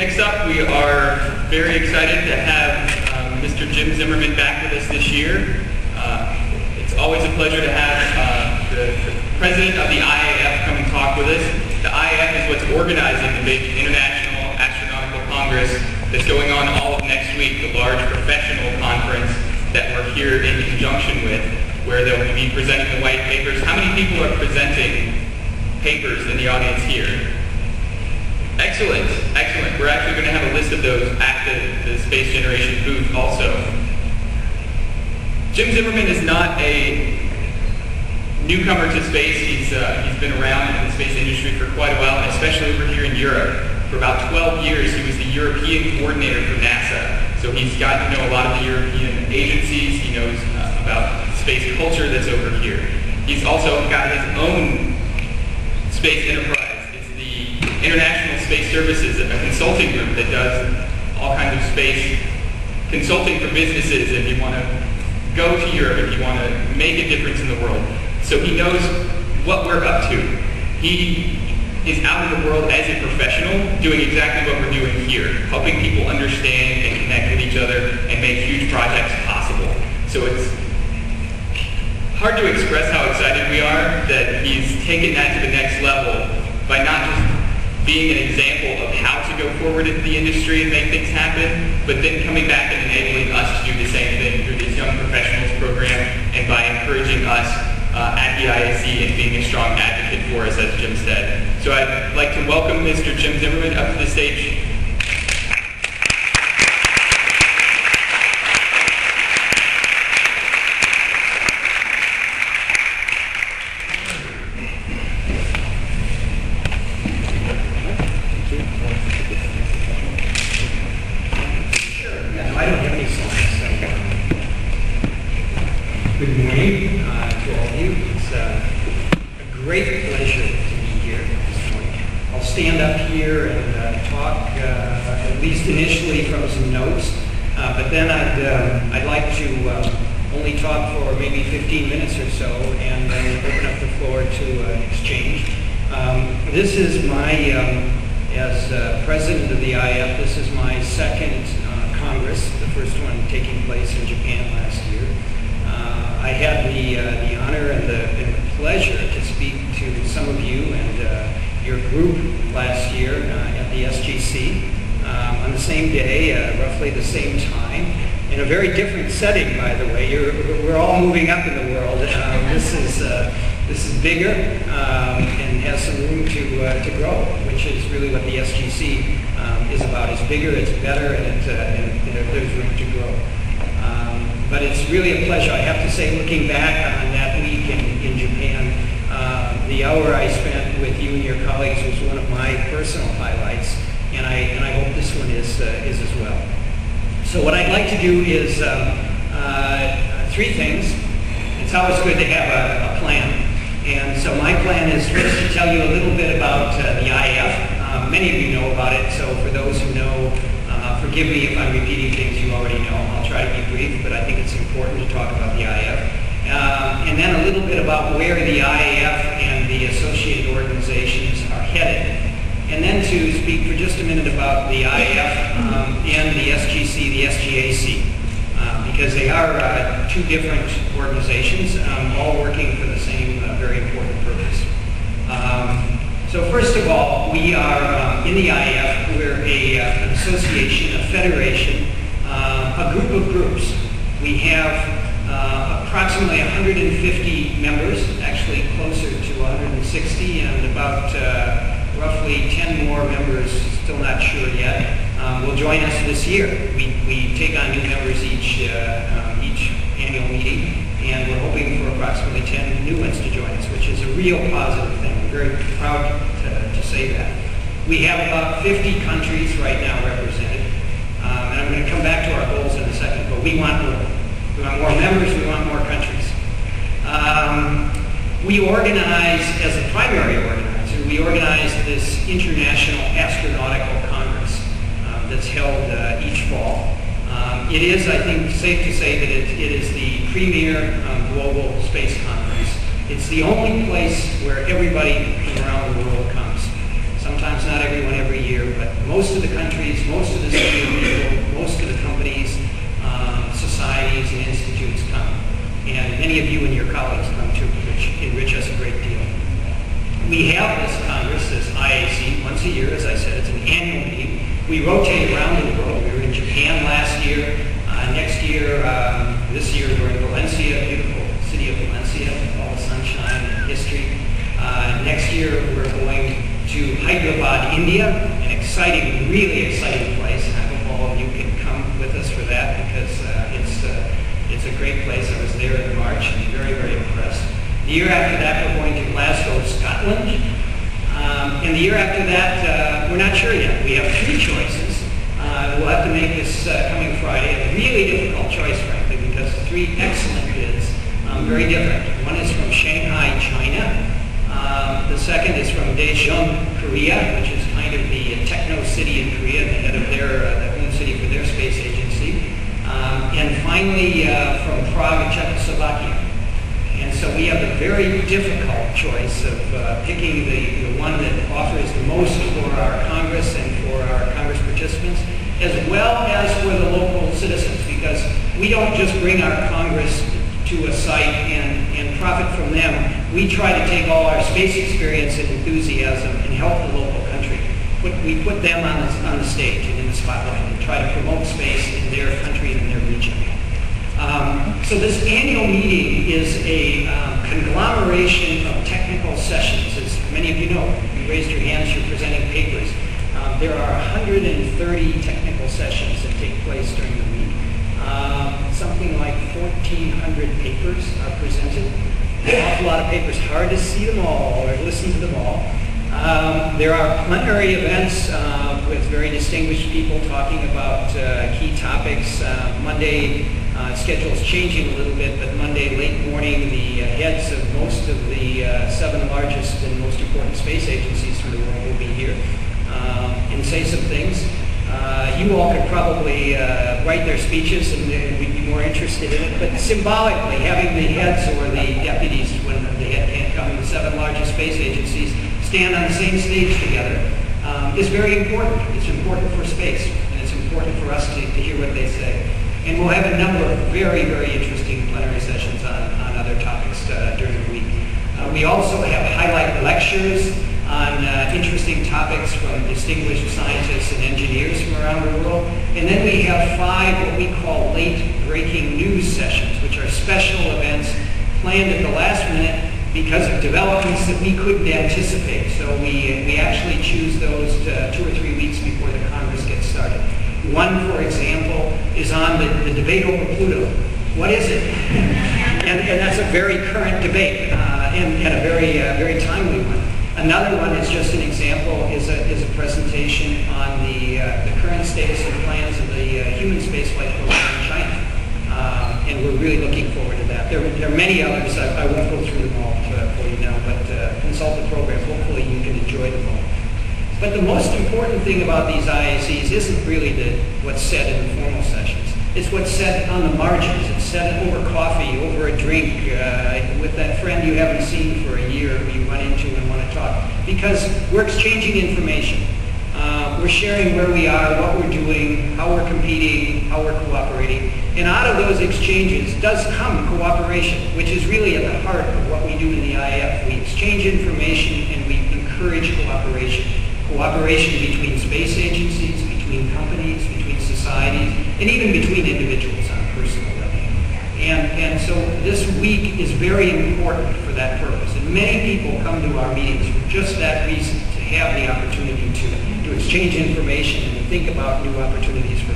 Next up, we are very excited to have Mr. Jim Zimmerman back with us this year. It's always a pleasure to have the president of the IAF come and talk with us. The IAF is what's organizing the big International Astronautical Congress that's going on all of next week, the large professional conference that we're here in conjunction with, where they'll be presenting the white papers. How many people are presenting papers in the audience here? Excellent, excellent. We're actually going to have a list of those at the Space Generation booth also. Jim Zimmerman is not a newcomer to space. He's been around in the space industry for quite a while, and especially over here in Europe. For about 12 years, he was the European coordinator for NASA. So he's gotten to know a lot of the European agencies. He knows about space culture that's over here. He's also got his own space enterprise. International Space Services, a consulting group that does all kinds of space consulting for businesses if you want to go to Europe, if you want to make a difference in the world. So he knows what we're up to. He is out in the world as a professional doing exactly what we're doing here, helping people understand and connect with each other and make huge projects possible. So it's hard to express how excited we are that he's taken that to the next level by not just being an example of how to go forward into the industry and make things happen, but then coming back and enabling us to do the same thing through this Young Professionals program and by encouraging us at the IAC and being a strong advocate for us, as Jim said. So I'd like to welcome Mr. Jim Zimmerman up to the stage. Good morning to all of you. It's a great pleasure to be here this morning. I'll stand up here and talk, at least initially, from some notes, but then I'd like to only talk for maybe 15 minutes or so and then open up the floor to exchange. This is my, as president of the IAF, this is my second Congress, the first one taking place in Japan last year. I had the honor and the pleasure to speak to some of you and your group last year at the SGC on the same day, roughly the same time, in a very different setting, by the way. We're all moving up in the world. This is bigger and has some room to grow, which is really what the SGC is about. It's bigger, it's better, and there's room to grow. But it's really a pleasure. I have to say, looking back on that week in Japan, the hour I spent with you and your colleagues was one of my personal highlights, and I hope this one is as well. So what I'd like to do is three things. It's always good to have a plan. And so my plan is first to tell you a little bit about the IAF. Many of you know about it, so for those who know, forgive me if I'm repeating things you already know. I'll try to be brief, but I think it's important to talk about the IAF. And then a little bit about where the IAF and the associated organizations are headed. And then to speak for just a minute about the IAF and the SGC, the SGAC, because they are two different organizations, all working for the same very important purpose. So first of all, we are in the IAF, we're an association, a federation, a group of groups. We have approximately 150 members, actually closer to 160, and about roughly 10 more members, still not sure yet, will join us this year. We take on new members each annual meeting, and we're hoping for approximately 10 new ones to join us, which is a real positive thing. We're very proud to say that. We have about 50 countries right now represented, and I'm going to come back to our goals in a second, but we want more. We want more members, we want more countries. We organize, as a primary organizer, we organize this International Astronautical Congress that's held each fall. It is, I think, safe to say that it is the premier global space conference. It's the only place where everybody from around the world comes. Sometimes not everyone every year, but most of the countries, most of the senior people, most of the companies, societies, and institutes come. And many of you and your colleagues come too, which enrich us a great deal. We have this Congress, this IAC, once a year. As I said, it's an annual meeting. We rotate around the world. We were in Japan last year. Next year, this year we're in Valencia, beautiful city of Valencia, all the sunshine and history. Next year we're going to Hyderabad, India, an exciting, really exciting place. And I hope all of you can come with us for that because it's a great place. I was there in March and very, very impressed. The year after that, we're going to Glasgow, Scotland. And the year after that, we're not sure yet. We have 3 choices. We'll have to make this coming Friday a really difficult choice, frankly, because 3 excellent bids, very different. One is from Shanghai, China. The second is from Daejeon, Korea, which is kind of the techno city in Korea, the head of their own city for their space agency. And finally, from Prague, Czechoslovakia. And so we have a very difficult choice of picking the one that offers the most for our Congress and for our Congress participants, as well as for the local citizens, because we don't just bring our Congress to a site and profit from them. We try to take all our space experience and enthusiasm and help the local country. We put them on the stage and in the spotlight and try to promote space in their country and in their region. So this annual meeting is a conglomeration of technical sessions. As many of you know, you raised your hands, you're presenting papers. There are 130 technical sessions that take place during the week. Something like 1,400 papers are presented. An awful lot of papers, hard to see them all or listen to them all. There are plenary events with very distinguished people talking about key topics. Monday, schedule's changing a little bit, but Monday late morning, the heads of most of the 7 largest and most important space agencies through the world will be here and say some things. You all could probably write their speeches and we'd be more interested in it, but symbolically, having the heads or the deputies, when the head can't come, the 7 largest space agencies stand on the same stage together is very important. It's important for space, and it's important for us to hear what they say. And we'll have a number of very, very interesting plenary sessions on other topics during the week. We also have highlight lectures on interesting topics from distinguished scientists and engineers from around the world. And then we have 5 what we call late breaking news sessions, which are special events planned at the last minute because of developments that we couldn't anticipate. So we actually choose those 2 or 3 weeks before the Congress gets started. One, for example, is on the debate over Pluto. What is it? and that's a very current debate and a very timely one. Another one is just an example, is a presentation on the current status and plans of the human spaceflight program in China. And we're really looking forward to that. There are many others. I won't go through them all for you now, but consult the program. Hopefully you can enjoy them all. But the most important thing about these IACs isn't really what's said in the formal sessions. It's what's said on the margins. It's said over coffee, over a drink, with that friend you haven't seen for a year who you run into and want to talk. Because we're exchanging information. We're sharing where we are, what we're doing, how we're competing, how we're cooperating. And out of those exchanges does come cooperation, which is really at the heart of what we do in the IAF. We exchange information and we encourage cooperation. Cooperation between space agencies, between companies, between societies, and even between individuals on a personal level. And so this week is very important for that purpose. And many people come to our meetings for just that reason, to have the opportunity to exchange information and think about new opportunities for